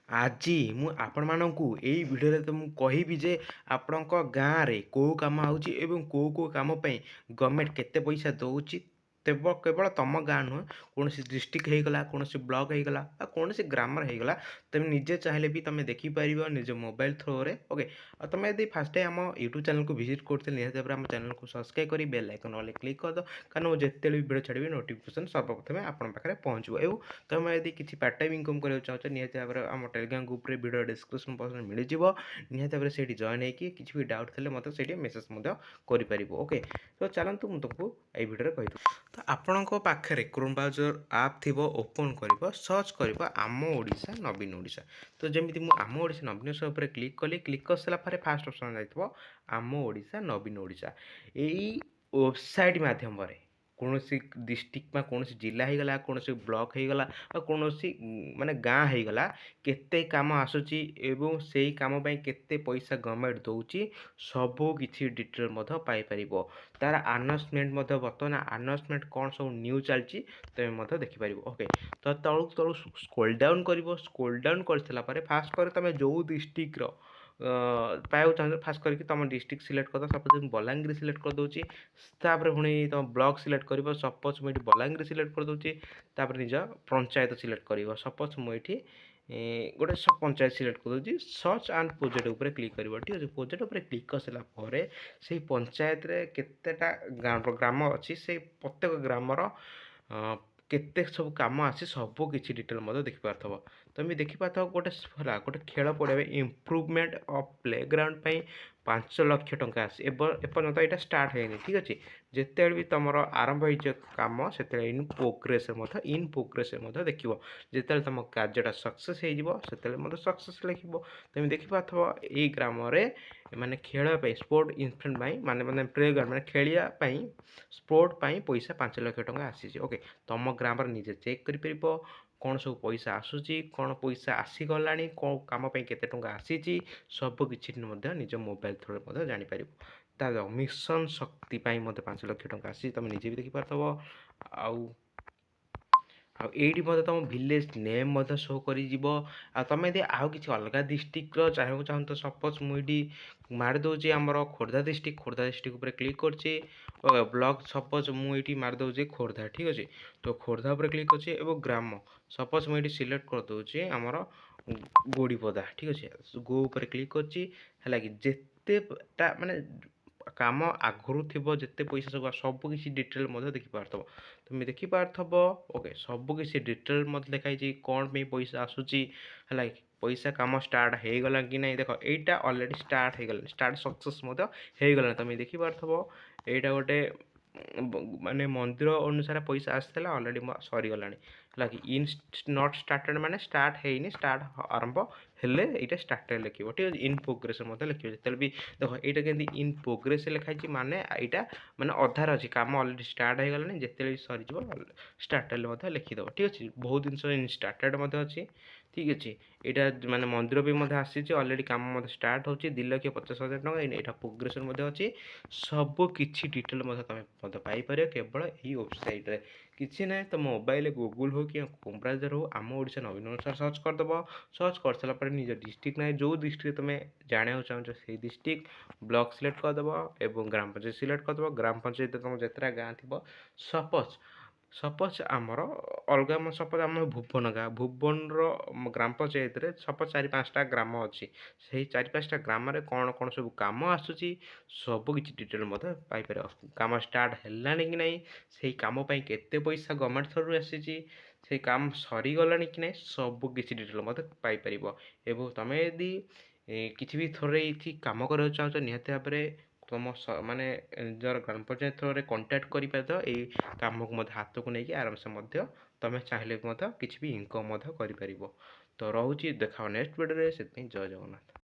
ଆଜି ମୁଁ ଆପଣମାନଙ୍କୁ ଏଇ ଭିଡ଼ିଓରେ ତ ମୁଁ କହିବି ଯେ ଆପଣଙ୍କ ଗାଁରେ କେଉଁ କାମ ହେଉଛି ଏବଂ କେଉଁ କାମ ପାଇଁ ଗଭର୍ଣ୍ଣମେଣ୍ଟ କେତେ ପଇସା ଦେଉଛି। କେବଳ ତମ ଗାଁ ନୁହଁ, କୌଣସି ଡିଷ୍ଟ୍ରିକ୍ଟ ହେଇଗଲା, କୌଣସି ବ୍ଲକ ହେଇଗଲା ବା କୌଣସି ଗ୍ରାମର ହେଇଗଲା, ତୁମେ ନିଜେ ଚାହିଁଲେ ବି ତୁମେ ଦେଖିପାରିବ ନିଜ ମୋବାଇଲ ଥ୍ରୋରେ। ଓକେ, ଆଉ ତୁମେ ଯଦି ଫାଷ୍ଟ ଟାଇମ୍ ଆମ ୟୁଟ୍ୟୁବ୍ ଚ୍ୟାନେଲକୁ ଭିଜିଟ୍ କରୁଥିଲେ ନିହାତି ଭାବରେ ଆମ ଚ୍ୟାନେଲକୁ ସବସ୍କ୍ରାଇବ୍ କରି ବେଲ୍ ଆଇକନ୍ ଅଲ୍ କ୍ଲିକ୍ କରିଦିଅ, କାରଣ ମୁଁ ଯେତେବେଳେ ବି ଭିଡ଼ିଓ ଛାଡ଼ିବି ନୋଟିଫିକେସନ୍ ସର୍ବପ୍ରଥମେ ଆପଣଙ୍କ ପାଖରେ ପହଞ୍ଚିବ। ଏବଂ ତୁମେ ଯଦି କିଛି ପାର୍ଟ ଟାଇମ୍ ଇନକମ୍ କରିବାକୁ ଚାହୁଁଛ ନିହାତି ଭାବରେ ଆମ ଟେଲିଗ୍ରାମ ଗ୍ରୁପ୍ରେ ଭିଡ଼ିଓ ଡିସ୍କ୍ରିପ୍ସନ୍ ବକ୍ସରେ ମିଳିଯିବ। ନିହାତି ଭାବରେ ସେଇଠି ଜଏନ୍ ହେଇକି କିଛି ବି ଡାଉଟ୍ ଥିଲେ ମୋତେ ସେଇଠି ମେସେଜ୍ ମଧ୍ୟ କରିପାରିବ। ଓକେ, ତ ଚାଲନ୍ତୁ ମୁଁ ତୁମକୁ ଏଇ ଭିଡ଼ିଓରେ କହିଦେବି। ତ ଆପଣଙ୍କ ପାଖରେ କ୍ରୋମ୍ ବ୍ରାଉଜର ଆପ୍ ଥିବ, ଓପନ୍ କରିବ, ସର୍ଚ୍ଚ କରିବ ଆମ ଓଡ଼ିଶା ନବୀନ ଓଡ଼ିଶା। ତ ଯେମିତି ମୁଁ ଆମ ଓଡ଼ିଶା ନବୀନ ଓଡ଼ିଶା ଉପରେ କ୍ଲିକ୍ କଲି, କ୍ଲିକ୍ କରିସାରିଲା ପରେ ଫାଷ୍ଟ ଅପସନ୍ ଯାଇଥିବ ଆମ ଓଡ଼ିଶା ନବୀନ ଓଡ଼ିଶା। ଏଇ ୱେବସାଇଟ୍ ମାଧ୍ୟମରେ କୌଣସି ଡିଷ୍ଟ୍ରିକ୍ଟ ବା କୌଣସି ଜିଲ୍ଲା ହେଇଗଲା, କୌଣସି ବ୍ଲକ ହେଇଗଲା ବା କୌଣସି ମାନେ ଗାଁ ହେଇଗଲା, କେତେ କାମ ଆସୁଛି ଏବଂ ସେଇ କାମ ପାଇଁ କେତେ ପଇସା ଗଭର୍ଣ୍ଣମେଣ୍ଟ ଦେଉଛି ସବୁ କିଛି ଡିଟେଲ୍ ମଧ୍ୟ ପାଇପାରିବ। ତା'ର ଆନାଉନ୍ସମେଣ୍ଟ ମଧ୍ୟ ବର୍ତ୍ତମାନ ଆନାଉନ୍ସମେଣ୍ଟ କ'ଣ ସବୁ ନ୍ୟୁଜ୍ ଚାଲିଛି ତୁମେ ମଧ୍ୟ ଦେଖିପାରିବ। ଓକେ, ତ ତଳୁ ସ୍କ୍ରୋଲ୍ ଡାଉନ୍ କରିବ। ସ୍କ୍ରୋଲ୍ ଡାଉନ୍ କରିସାରିଲା ପରେ ଫାଷ୍ଟ କରି ତୁମେ ଯେଉଁ ଡିଷ୍ଟ୍ରିକ୍ଟର ପାଇବାକୁ ଚାହୁଁଛ ଫାଷ୍ଟ କରିକି ତୁମ ଡିଷ୍ଟ୍ରିକ୍ଟ ସିଲେକ୍ଟ କରିଦେବ। ସପୋଜ୍ ମୁଁ ବଲାଙ୍ଗୀର ସିଲେକ୍ଟ କରିଦେଉଛି, ତାପରେ ପୁଣି ତୁମ ବ୍ଲକ ସିଲେକ୍ଟ କରିବ। ସପୋଜ୍ ମୁଁ ଏଠି ବଲାଙ୍ଗୀର ସିଲେକ୍ଟ କରିଦେଉଛି, ତାପରେ ନିଜ ପଞ୍ଚାୟତ ସିଲେକ୍ଟ କରିବ। ସପୋଜ୍ ମୁଁ ଏଠି ଗୋଟେ ପଞ୍ଚାୟତ ସିଲେକ୍ଟ କରିଦେଉଛି। ସର୍ଚ୍ଚ ଆଣ୍ଡ ପ୍ରୋଜେକ୍ଟ ଉପରେ କ୍ଲିକ୍ କରିବ। ଠିକ୍ ଅଛି, ପ୍ରୋଜେକ୍ଟ ଉପରେ କ୍ଲିକ୍ କରିସାରିଲା ପରେ ସେଇ ପଞ୍ଚାୟତରେ କେତେଟା ଗ୍ରାମ ଅଛି, ସେଇ ପ୍ରତ୍ୟେକ ଗ୍ରାମର କେତେ ସବୁ କାମ ଅଛି ସବୁ କିଛି ଡିଟେଲ୍ ମଧ୍ୟ ଦେଖିପାରୁଥିବ। ତୁମେ ଦେଖିପାରୁଥିବ ଗୋଟେ ଖେଳ ପଡ଼ିବା ପାଇଁ ଇମ୍ପ୍ରୁଭମେଣ୍ଟ ଅଫ୍ ପ୍ଲେଗ୍ରାଉଣ୍ଡ ପାଇଁ 5 ଲକ୍ଷ ଟଙ୍କା ଆସି ଏପର୍ଯ୍ୟନ୍ତ ଏଇଟା ଷ୍ଟାର୍ଟ ହେଇନି। ଠିକ୍ ଅଛି, ଯେତେବେଳେ ବି ତୁମର ଆରମ୍ଭ ହେଇଯିବ କାମ ସେତେବେଳେ ଇନ୍ ପ୍ରୋଗ୍ରେସରେ ମଧ୍ୟ ଦେଖିବ। ଯେତେବେଳେ ତୁମ କାର୍ଯ୍ୟଟା ସକ୍ସେସ୍ ହେଇଯିବ ସେତେବେଳେ ମଧ୍ୟ ସକ୍ସେସ୍ ଲେଖିବ। ତୁମେ ଦେଖିପାରୁଥିବ ଏଇ ଗ୍ରାମରେ ମାନେ ଖେଳିବା ପାଇଁ ସ୍ପୋର୍ଟ ଇନଫ୍ଲୁଏନ୍ସ ପାଇଁ ମାନେ ପ୍ଲେଗ୍ରାଉଣ୍ଡ ମାନେ ଖେଳିବା ପାଇଁ ସ୍ପୋର୍ଟ ପାଇଁ ପଇସା 5 ଲକ୍ଷ ଟଙ୍କା ଆସିଛି। ଓକେ, ତୁମ ଗ୍ରାମରେ ନିଜେ ଚେକ୍ କରିପାରିବ କ'ଣ ସବୁ ପଇସା ଆସୁଛି, କ'ଣ ପଇସା ଆସିଗଲାଣି, କେଉଁ କାମ ପାଇଁ କେତେ ଟଙ୍କା ଆସିଛି, ସବୁ କିଛି ମଧ୍ୟ ନିଜ ମୋବାଇଲ ଥ୍ରୋରେ ମଧ୍ୟ ଜାଣିପାରିବ। ତା'ର ମିଶନ ଶକ୍ତି ପାଇଁ ମଧ୍ୟ 5 ଲକ୍ଷ ଟଙ୍କା ଆସିଛି, ତୁମେ ନିଜେ ବି ଦେଖିପାରୁଥିବ। ଆଉ ଏଇଠି ମଧ୍ୟ ତୁମ ଭିଲେଜ୍ ନେମ୍ ମଧ୍ୟ ଶୋ କରିଯିବ। ଆଉ ତୁମେ ଯଦି ଆଉ କିଛି ଅଲଗା ଡିଷ୍ଟ୍ରିକ୍ଟର ଚାହିଁବାକୁ ଚାହୁଁଛ, ସପୋଜ୍ ମୁଁ ଏଇଠି ମାରି ଦେଉଛି ଆମର ଖୋର୍ଦ୍ଧା ଡିଷ୍ଟ୍ରିକ୍ଟ ଉପରେ କ୍ଲିକ୍ କରୁଛି। ବ୍ଲକ୍ ସପୋଜ୍ ମୁଁ ଏଇଠି ମାରି ଦେଉଛି ଖୋର୍ଦ୍ଧା। ଠିକ୍ ଅଛି, ତ ଖୋର୍ଦ୍ଧା ଉପରେ କ୍ଲିକ୍ କରୁଛି ଏବଂ ଗ୍ରାମ ସପୋଜ୍ ମୁଁ ଏଇଠି ସିଲେକ୍ଟ କରିଦେଉଛି ଆମର ଗୋଡ଼ିପଦା। ଠିକ୍ ଅଛି, ଗୋ ଉପରେ କ୍ଲିକ୍ କରୁଛି। ହେଲା କି ଯେତେଟା ମାନେ କାମ ଆଗରୁ ଥିବ, ଯେତେ ପଇସା ସବୁ କିଛି ଡିଟେଲ୍ ମଧ୍ୟ ଦେଖିପାରୁଥିବ। ତୁମେ ଦେଖିପାରୁଥିବ। ଓକେ, ସବୁ କିଛି ଡିଟେଲ୍ ମଧ୍ୟ ଲେଖାହେଇଛି କ'ଣ ପାଇଁ ପଇସା ଆସୁଛି। ହେଲା କି ପଇସା କାମ ଷ୍ଟାର୍ଟ ହେଇଗଲା କି ନାହିଁ, ଦେଖ ଏଇଟା ଅଲରେଡ଼ି ଷ୍ଟାର୍ଟ ହେଇଗଲାଣି, ଷ୍ଟାର୍ଟ ସକ୍ସେସ୍ ମଧ୍ୟ ହେଇଗଲାଣି। ତୁମେ ଦେଖିପାରୁଥିବ ଏଇଟା ଗୋଟେ ମାନେ ମନ୍ଦିର ଅନୁସାରେ ପଇସା ଆସିଥିଲା, ଅଲରେଡ଼ି ସରିଗଲାଣି। ହେଲା କି ଇନ୍ ନଟ୍ ଷ୍ଟାର୍ଟେଡ଼ ମାନେ ଷ୍ଟାର୍ଟ ହେଇନି, ଷ୍ଟାର୍ଟ ଆରମ୍ଭ ହେଲେ ଏଇଟା ଷ୍ଟାର୍ଟେଡ଼ ଲେଖିବ। ଠିକ୍ ଅଛି, ଇନ୍ ପ୍ରୋଗ୍ରେସ୍ ମଧ୍ୟ ଲେଖିବ। ଯେତେବେଳେ ବି ଦେଖ ଏଇଟା କେମିତି ଇନ୍ ପ୍ରୋଗ୍ରେସ୍ ଲେଖାହେଇଛି ମାନେ ଏଇଟା ମାନେ ଅଧାରେ ଅଛି, କାମ ଅଲରେଡ଼ି ଷ୍ଟାର୍ଟ ହେଇଗଲାଣି, ଯେତେବେଳେ ବି ସରିଯିବ ଷ୍ଟାର୍ଟେଡ଼ ମଧ୍ୟ ଲେଖିଦେବ। ଠିକ୍ ଅଛି, ବହୁତ ଜିନିଷ ଷ୍ଟାର୍ଟେଡ଼ ମଧ୍ୟ ଅଛି। ଠିକ୍ ଅଛି, ଏଇଟା ମାନେ ମନ୍ଦିର ବି ମଧ୍ୟ ଆସିଛି, ଅଲରେଡ଼ି କାମ ମଧ୍ୟ ଷ୍ଟାର୍ଟ ହେଉଛି। 2,50,000 ଟଙ୍କା ଏଇଟା ପ୍ରୋଗ୍ରେସନ୍ ମଧ୍ୟ ଅଛି। ସବୁ କିଛି ଡିଟେଲ୍ ମଧ୍ୟ ତୁମେ ମଧ୍ୟ ପାଇପାରିବ କେବଳ ଏହି ୱେବସାଇଟ୍ରେ। କିଛି ନାହିଁ, ତ ମୋବାଇଲରେ ଗୁଗୁଲ୍ ହେଉ କି କ୍ରୋମ୍ ବ୍ରାଉଜର ହେଉ ଆମ ଓଡ଼ିଶା ନବୀନ ଓଡ଼ିଶା ସର୍ଚ୍ଚ କରିଦେବ। ସର୍ଚ୍ଚ କରିସାରିଲା ପରେ ନିଜ ଡିଷ୍ଟ୍ରିକ୍ଟ ନାହିଁ, ଯେଉଁ ଡିଷ୍ଟ୍ରିକ୍ଟ ତୁମେ ଜାଣିବାକୁ ଚାହୁଁଛ ସେଇ ଡିଷ୍ଟ୍ରିକ୍ଟ ବ୍ଲକ୍ ସିଲେକ୍ଟ କରିଦେବ ଏବଂ ଗ୍ରାମ ପଞ୍ଚାୟତ ସିଲେକ୍ଟ କରିଦେବ। ଗ୍ରାମ ପଞ୍ଚାୟତରେ ତୁମର ଯେତେଟା ଗାଁ ଥିବ, ସପୋଜ୍ ଆମର ଅଲଗା ସପୋଜ୍ ଆମ ଭୁବନର ଗ୍ରାମ ପଞ୍ଚାୟତରେ ସପୋଜ୍ 4-5ଟା ଗ୍ରାମ ଅଛି। ସେହି 4-5ଟା ଗ୍ରାମରେ କ'ଣ ସବୁ କାମ ଆସୁଛି ସବୁ କିଛି ଡିଟେଲ୍ ମଧ୍ୟ ପାଇପାରିବ। କାମ ଷ୍ଟାର୍ଟ ହେଲାଣି କି ନାହିଁ, ସେଇ କାମ ପାଇଁ କେତେ ପଇସା ଗଭର୍ଣ୍ଣମେଣ୍ଟ ଥ୍ରୋରୁ ଆସିଛି, ସେଇ କାମ ସରିଗଲାଣି କି ନାହିଁ, ସବୁ କିଛି ଡିଟେଲ୍ ମଧ୍ୟ ପାଇପାରିବ। ଏବଂ ତୁମେ ଯଦି କିଛି ବି ଥରେ ଏଇଠି କାମ କରିବାକୁ ଚାହୁଁଛ ନିହାତି ଭାବରେ ତୁମ ମାନେ ନିଜର ଗ୍ରାମ ପଞ୍ଚାୟତ ଥ୍ରୋରେ କଣ୍ଟାକ୍ଟ କରିପାରିବ। ଏଇ କାମକୁ ମଧ୍ୟ ହାତକୁ ନେଇକି ଆରାମସେ ମଧ୍ୟ ତୁମେ ଚାହିଁଲେ ମଧ୍ୟ କିଛି ବି ଇନକମ୍ ମଧ୍ୟ କରିପାରିବ। ତ ରହୁଛି, ଦେଖାଅ ନେକ୍ସଟ ଭିଡ଼ିଓରେ। ସେଥିପାଇଁ ଜୟ ଜଗନ୍ନାଥ।